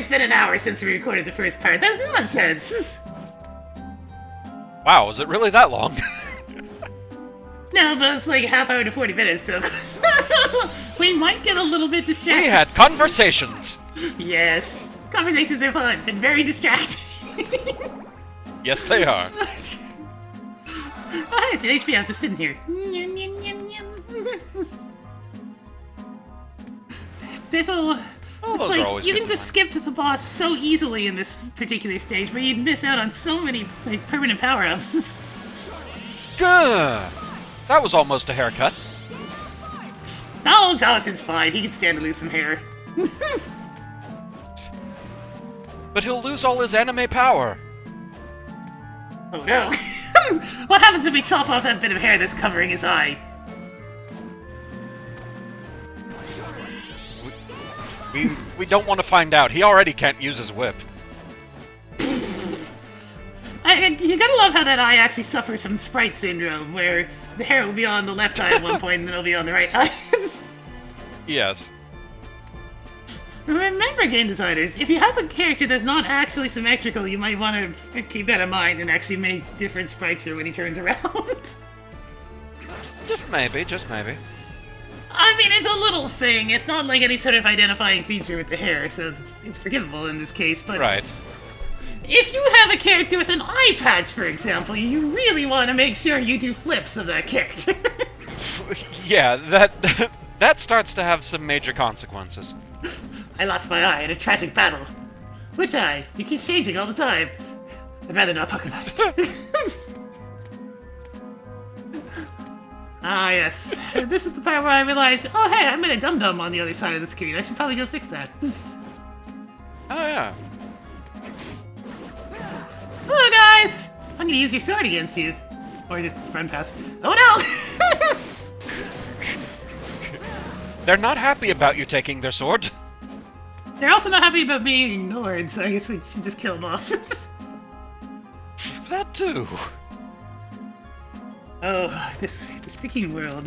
It's been an hour since we recorded the first part. That's nonsense. Wow, was it really that long? No, but it's like a half hour to 40 minutes, so we might get a little bit distracted. We had conversations. Yes. Conversations are fun and very distracting. Yes, they are. Oh, it's an HP. I'm just sitting here. There's a... Oh, it's those like, are always you good can to just skip to the boss so easily in this particular stage, but you'd miss out on so many like permanent power-ups. Good. That was almost a haircut. Oh, Jonathan's fine. He can stand to lose some hair. But he'll lose all his anime power. Oh no. What happens if we chop off that bit of hair that's covering his eye? We don't want to find out. He already can't use his whip. You gotta love how that eye actually suffers from sprite syndrome, where the hair will be on the left eye at one point and then it'll be on the right eye. Yes. Remember, game designers, if you have a character that's not actually symmetrical, you might want to keep that in mind and actually make different sprites for when he turns around. Just maybe, just maybe. I mean, it's a little thing. It's not like any sort of identifying feature with the hair, so it's forgivable in this case, but... Right. If you have a character with an eye patch, for example, you really want to make sure you do flips of that character. Yeah, that starts to have some major consequences. I lost my eye in a tragic battle. Which eye? It keeps changing all the time. I'd rather not talk about it. Ah, yes. This is the part where I realize, oh hey, I made a dum-dum on the other side of the screen. I should probably go fix that. Oh, yeah. Hello, guys! I'm gonna use your sword against you. Or just run past. Oh no! They're not happy about you taking their sword. They're also not happy about being ignored, so I guess we should just kill them off. That too. Oh, this freaking world.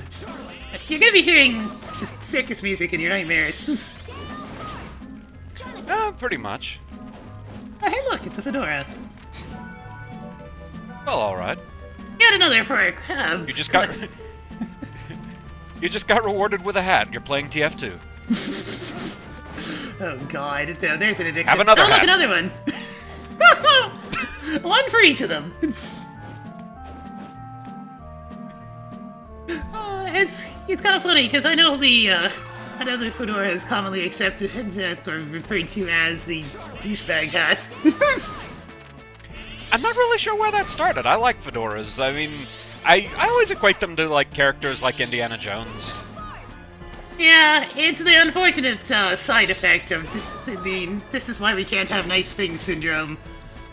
You're gonna be hearing just circus music in your nightmares. Pretty much. Oh, hey look, it's a fedora. Well, alright. Yet another for You just got... You just got rewarded with a hat. You're playing TF2. Oh god, there's an addiction. Have another oh, look, hat. another one! One for each of them. It's kind of funny, because I know the fedora is commonly accepted or referred to as the douchebag hat. I'm not really sure where that started. I like fedoras. I mean, I always equate them to, like, characters like Indiana Jones. Yeah, it's the unfortunate side effect of this is why we can't have nice things syndrome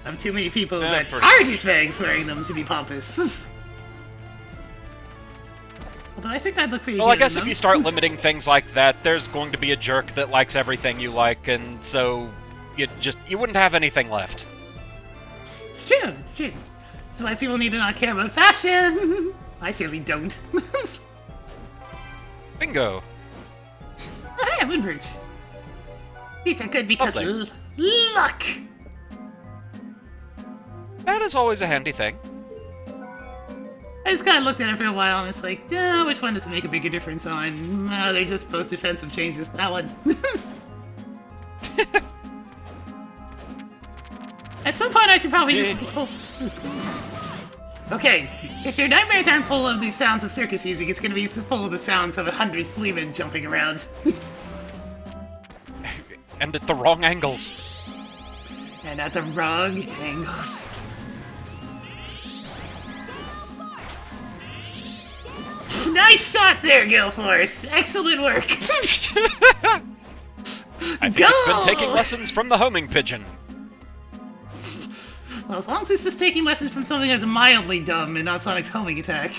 of too many people that are douchebags wearing them to be pompous. Although I think that'd look pretty good. Well, I guess if you start limiting things like that, there's going to be a jerk that likes everything you like, and so you wouldn't have anything left. It's true, it's true. That's why people need to not care about fashion. I certainly don't. Bingo. Oh, hey, Moonbridge. These are good because Lovely. Luck. That is always a handy thing. I just kind of looked at it for a while and it's like, which one does it make a bigger difference on? They're just both defensive changes. That one. At some point I should probably just... Oh. Okay, if your nightmares aren't full of the sounds of circus music, it's gonna be full of the sounds of hundreds of policemen jumping around. And at the wrong angles. And at the wrong angles. Nice shot there, Gilforce! Excellent work! I think it's been taking lessons from the homing pigeon. Well, as long as it's just taking lessons from something that's mildly dumb and not Sonic's homing attack.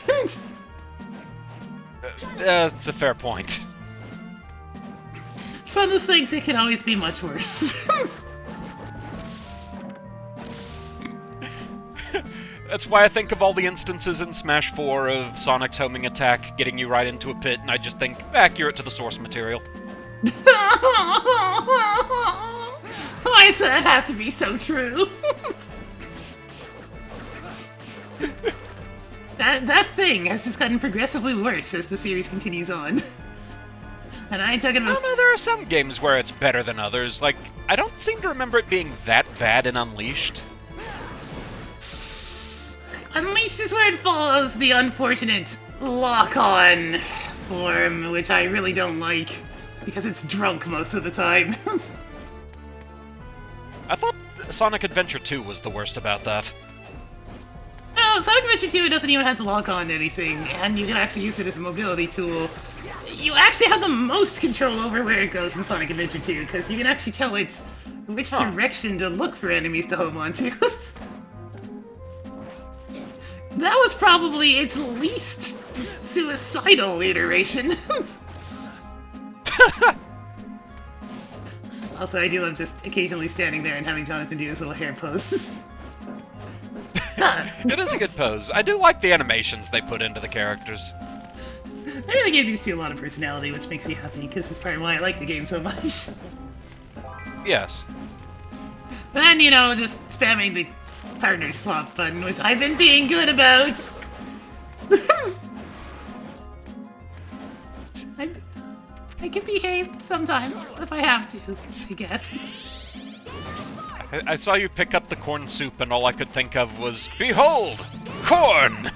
That's a fair point. It's one of those things that can always be much worse. That's why I think of all the instances in Smash 4 of Sonic's homing attack getting you right into a pit, and I just think accurate to the source material. Why does that have to be so true? That thing has just gotten progressively worse as the series continues on. And I ain't talking about... I don't know, there are some games where it's better than others. Like, I don't seem to remember it being that bad in Unleashed. Unleashed is where it follows the unfortunate lock-on form, which I really don't like, because it's drunk most of the time. I thought Sonic Adventure 2 was the worst about that. No, Sonic Adventure 2 doesn't even have to lock on to anything, and you can actually use it as a mobility tool. You actually have the most control over where it goes in Sonic Adventure 2, because you can actually tell it which direction to look for enemies to home onto. That was probably its least suicidal iteration. Also, I do love just occasionally standing there and having Jonathan do his little hair pose. It is a good pose. I do like the animations they put into the characters. I really gave these two a lot of personality, which makes me happy, because it's part of why I like the game so much. Yes. But then, you know, just spamming the partner swap button, which I've been being good about. I can behave sometimes, if I have to, I guess. I saw you pick up the corn soup, and all I could think of was, behold, corn!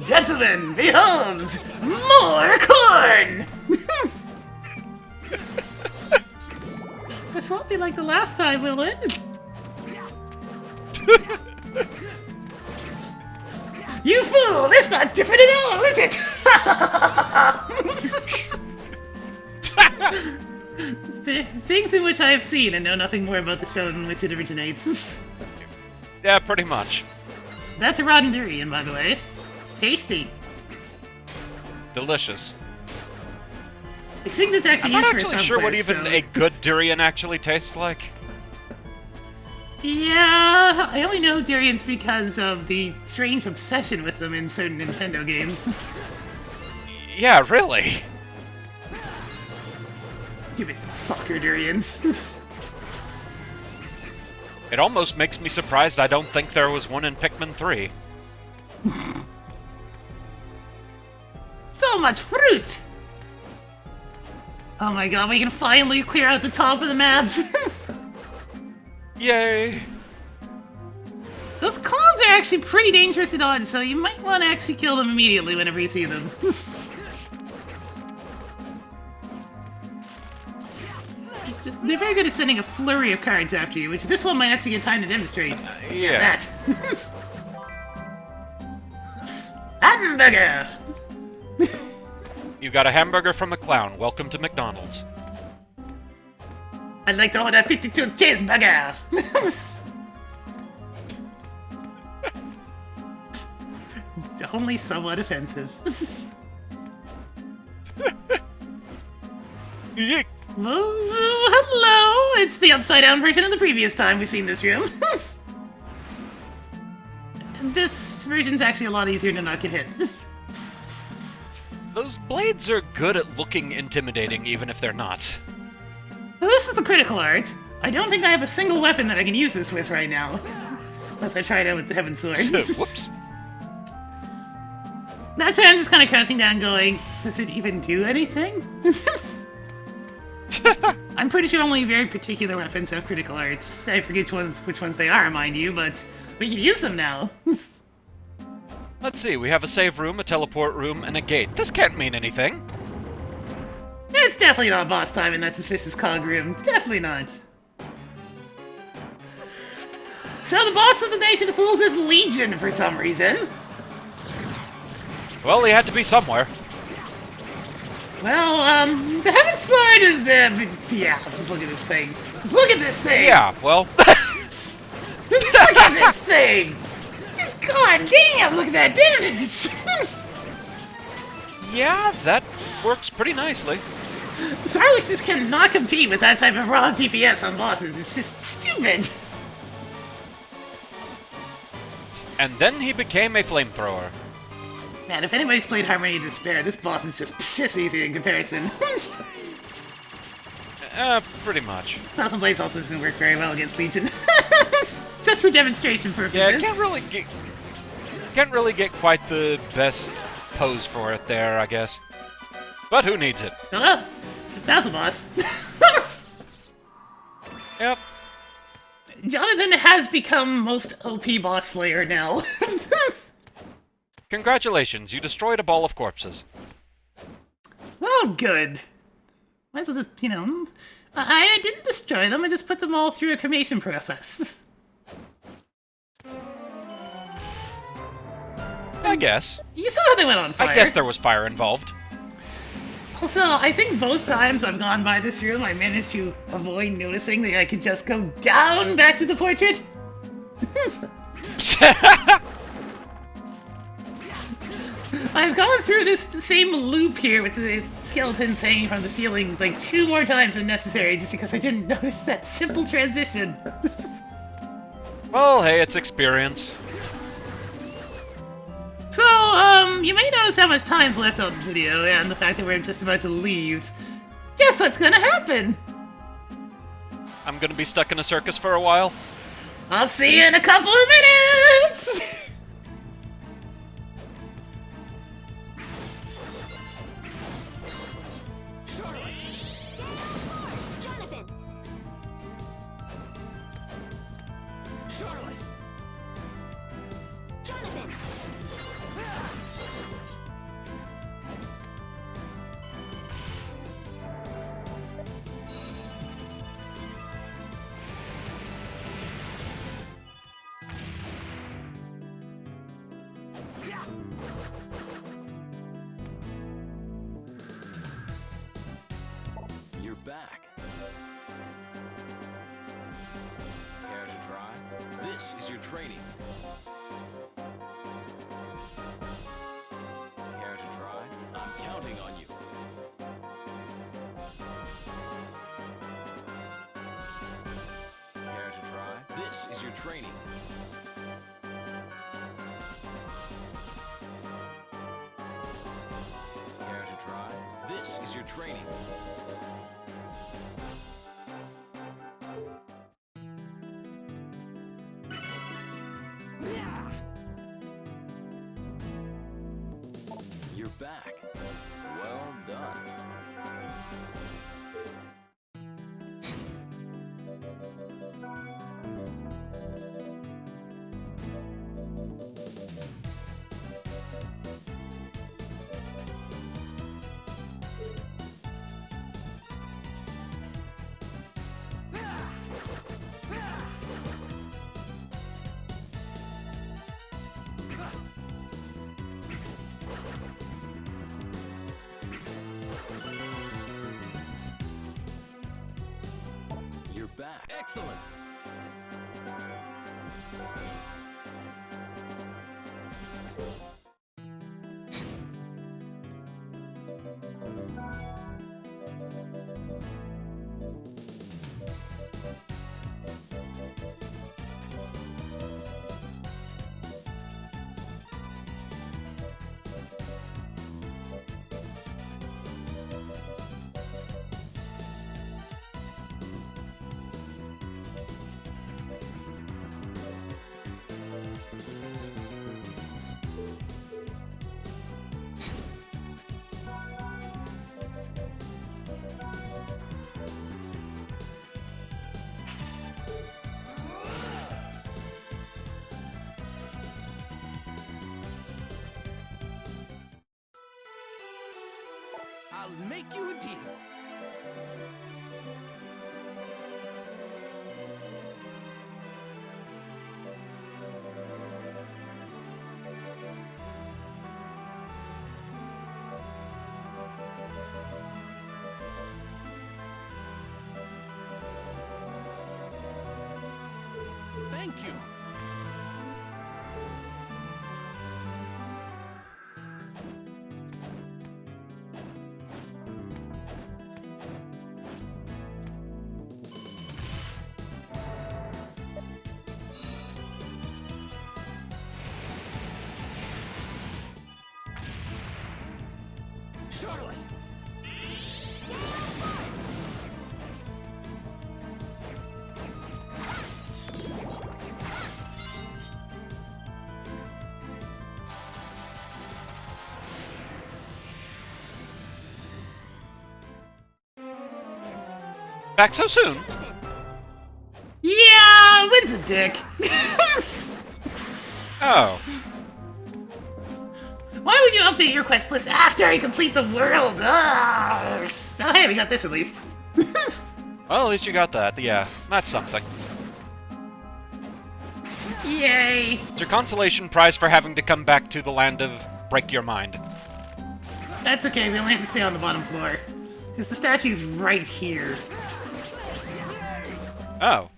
Gentlemen, behold, more corn! This won't be like the last time, will it? You fool! It's not different at all, is it? Things in which I have seen and know nothing more about the show in which it originates. Yeah, pretty much. That's a rotten durian, by the way. Tasty. Delicious. I think this actually I'm not used for actually a sure what quest, even so... a good durian actually tastes like. Yeah, I only know durians because of the strange obsession with them in certain Nintendo games. Yeah, really. Stupid soccer durians. It almost makes me surprised I don't think there was one in Pikmin 3. So much fruit! Oh my god, we can finally clear out the top of the map! Yay! Those clowns are actually pretty dangerous to dodge, so you might want to actually kill them immediately whenever you see them. They're very good at sending a flurry of cards after you, which this one might actually get time to demonstrate. Yeah. That. Hamburger! You got a hamburger from a clown. Welcome to McDonald's. I'd like to order 52 cheeseburger! It's only somewhat offensive. Yeek. Oh, hello! It's the upside-down version of the previous time we've seen this room. This version's actually a lot easier to not get hit. Those blades are good at looking intimidating, even if they're not. This is the critical art. I don't think I have a single weapon that I can use this with right now. Unless I try it out with the Heaven Sword. Whoops. That's why I'm just kind of crouching down going, does it even do anything? I'm pretty sure only very particular weapons have critical arts. I forget which ones they are, mind you, but we can use them now. Let's see, we have a save room, a teleport room, and a gate. This can't mean anything. It's definitely not boss time in that suspicious cog room. Definitely not. So the boss of the Nation of Fools is Legion for some reason. Well, he had to be somewhere. Well, the Heaven Sword is, yeah, just look at this thing. Just look at this thing! Yeah, well... Just look at this thing! Just, god damn, look at that damage! Yeah, that works pretty nicely. Charlotte just cannot compete with that type of raw DPS on bosses. It's just stupid. And then he became a flamethrower. Man, if anybody's played Harmony of Despair, this boss is just piss easy in comparison. Pretty much. Thousand Blaze also doesn't work very well against Legion. Just for demonstration purposes. Yeah, can't really get quite the best pose for it there, I guess. But who needs it? Oh, that's a boss. Yep. Jonathan has become most OP boss slayer now. Congratulations, you destroyed a ball of corpses. Well, good. Might as well just, I didn't destroy them, I just put them all through a cremation process. I guess. You saw how they went on fire. I guess there was fire involved. Also, I think both times I've gone by this room, I managed to avoid noticing that I could just go down back to the portrait. I've gone through this same loop here with the skeletons hanging from the ceiling like 2 more times than necessary just because I didn't notice that simple transition. Well, hey, it's experience. So, you may notice how much time's left on the video and the fact that we're just about to leave. Guess what's gonna happen? I'm gonna be stuck in a circus for a while. I'll see you in a couple of minutes! You're back. Care to try? This is your training. Care to try? I'm counting on you. Care to try? This is your training. Care to try? This is your training. You're back. Well done. You're back. Excellent. I'll make you a deal. Thank you. Charlotte! Back so soon? Yeah, Wynn's a dick. Oh. Why would you update your quest list after I complete the world? Oh, hey, we got this at least. Well, at least you got that. Yeah, that's something. Yay. It's your consolation prize for having to come back to the land of Break Your Mind. That's okay, we only have to stay on the bottom floor. Because the statue's right here. Oh.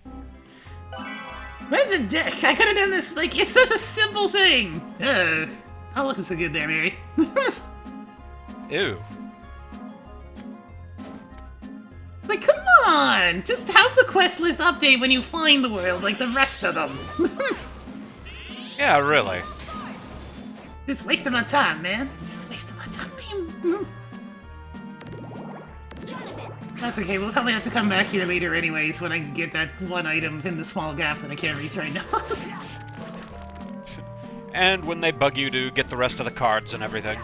Wynn's a dick. I could have done this, like, it's such a simple thing. Not looking so good there, Mary. Ew. Like, come on! Just have the quest list update when you find the world, like the rest of them. Yeah, really. Just wasting my time, man. Just wasting my time. That's okay, we'll probably have to come back here later anyways when I can get that one item in the small gap that I can't reach right now. And when they bug you to get the rest of the cards and everything.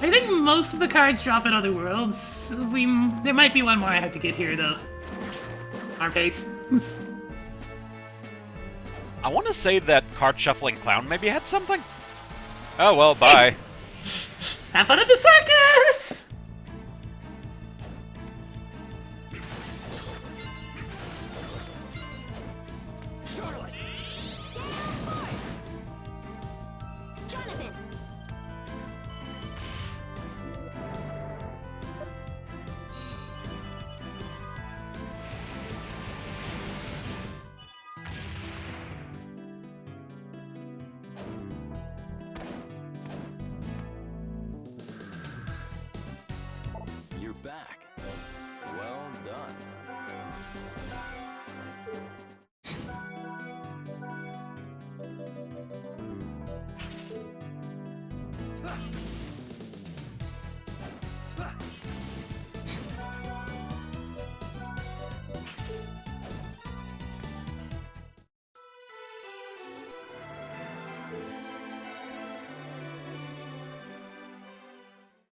I think most of the cards drop in other worlds. There might be one more I have to get here, though. Our pace. I want to say that card shuffling clown maybe had something. Oh well, bye. Have fun at the circus! You're back. Well done.